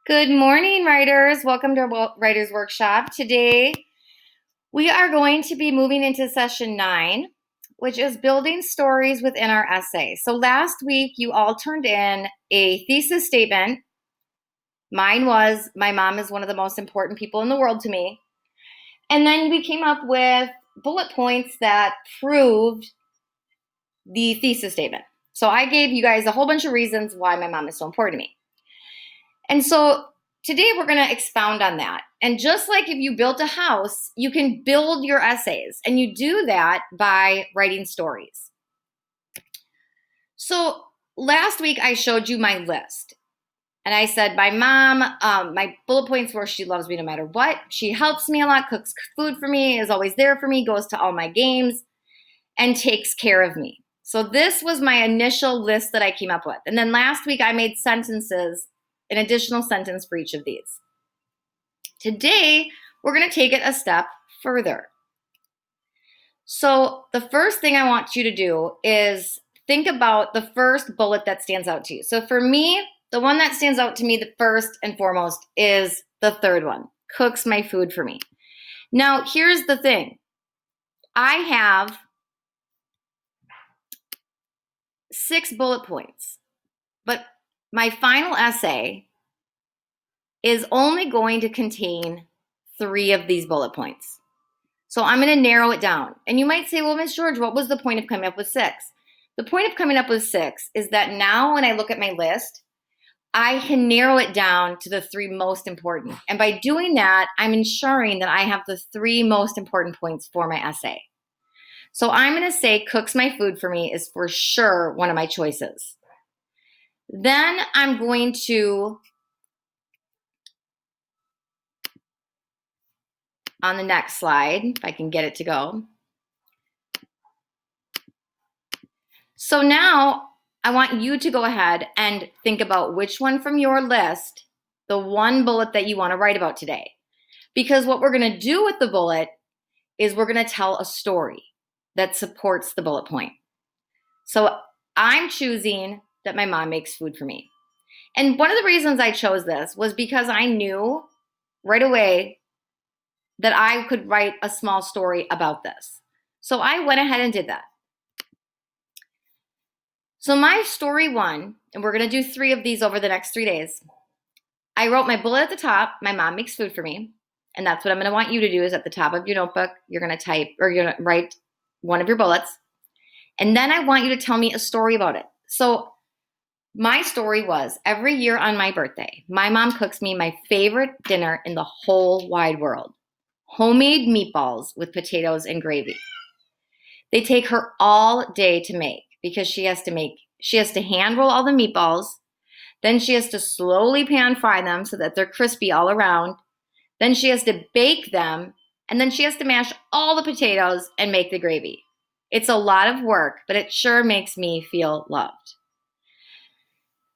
Good morning, writers. Welcome to Writers Workshop. Today, we are going to be moving into session 9, which is building stories within our essay. So last week, you all turned in a thesis statement. Mine was, my mom is one of the most important people in the world to me. And then we came up with bullet points that proved the thesis statement. So I gave you guys a whole bunch of reasons why my mom is so important to me. And so today we're going to expound on that. And just like if you built a house, you can build your essays, and you do that by writing stories. So last week I showed you my list, and I said my mom, my bullet points were she loves me no matter what. She helps me a lot, cooks food for me, is always there for me, goes to all my games, and takes care of me. So this was my initial list that I came up with. And then last week I made sentences, an additional sentence for each of these. Today, we're going to take it a step further. So the first thing I want you to do is think about the first bullet that stands out to you. So for me, the one that stands out to me the first and foremost is the third one, cooks my food for me. Now, here's the thing. I have 6 bullet points, but my final essay is only going to contain 3 of these bullet points. So I'm going to narrow it down. And you might say, well, Ms. George, what was the point of coming up with 6? The point of coming up with 6 is that now when I look at my list, I can narrow it down to the 3 most important. And by doing that, I'm ensuring that I have the 3 most important points for my essay. So I'm going to say cooks my food for me is for sure one of my choices. Then I'm going to, on the next slide, if I can get it to go. So now I want you to go ahead and think about which one from your list, the one bullet that you want to write about today. Because what we're going to do with the bullet is we're going to tell a story that supports the bullet point. So I'm choosing that my mom makes food for me. And one of the reasons I chose this was because I knew right away that I could write a small story about this. So I went ahead and did that. So my story 1, and we're going to do 3 of these over the next 3 days. I wrote my bullet at the top, my mom makes food for me. And that's what I'm going to want you to do is at the top of your notebook, you're going to type or you're going to write one of your bullets. And then I want you to tell me a story about it. So my story was every year on my birthday, my mom cooks me my favorite dinner in the whole wide world. Homemade meatballs with potatoes and gravy. They take her all day to make because she has to hand roll all the meatballs. Then she has to slowly pan fry them so that they're crispy all around. Then she has to bake them, and then she has to mash all the potatoes and make the gravy. It's a lot of work, but it sure makes me feel loved.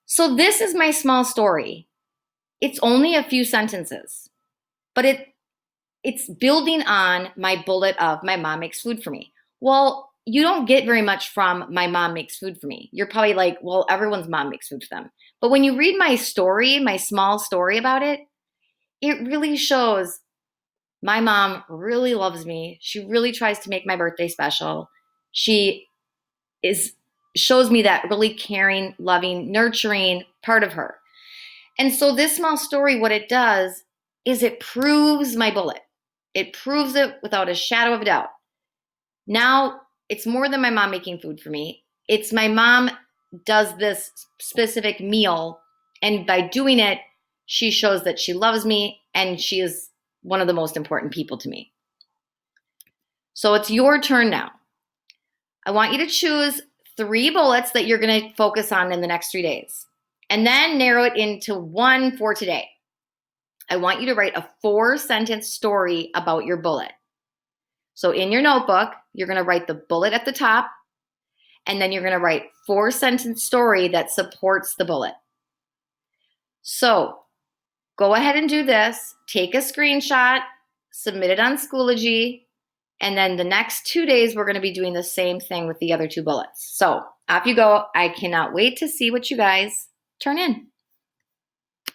So this is my small story. It's only a few sentences, but it's building on my bullet of my mom makes food for me. Well, you don't get very much from my mom makes food for me. You're probably like, well, everyone's mom makes food for them. But when you read my story, my small story about it, it really shows my mom really loves me. She really tries to make my birthday special. She shows me that really caring, loving, nurturing part of her. And so this small story, what it does is it proves my bullet. It proves it without a shadow of a doubt. Now it's more than my mom making food for me. It's my mom does this specific meal, and by doing it, she shows that she loves me and she is one of the most important people to me. So it's your turn now. I want you to choose 3 bullets that you're going to focus on in the next 3 days, and then narrow it into 1 for today. I want you to write a 4-sentence story about your bullet. So in your notebook, you're going to write the bullet at the top, and then you're going to write 4-sentence story that supports the bullet. So go ahead and do this. Take a screenshot, submit it on Schoology, and then the next 2 days, we're going to be doing the same thing with the other 2 bullets. So off you go. I cannot wait to see what you guys turn in.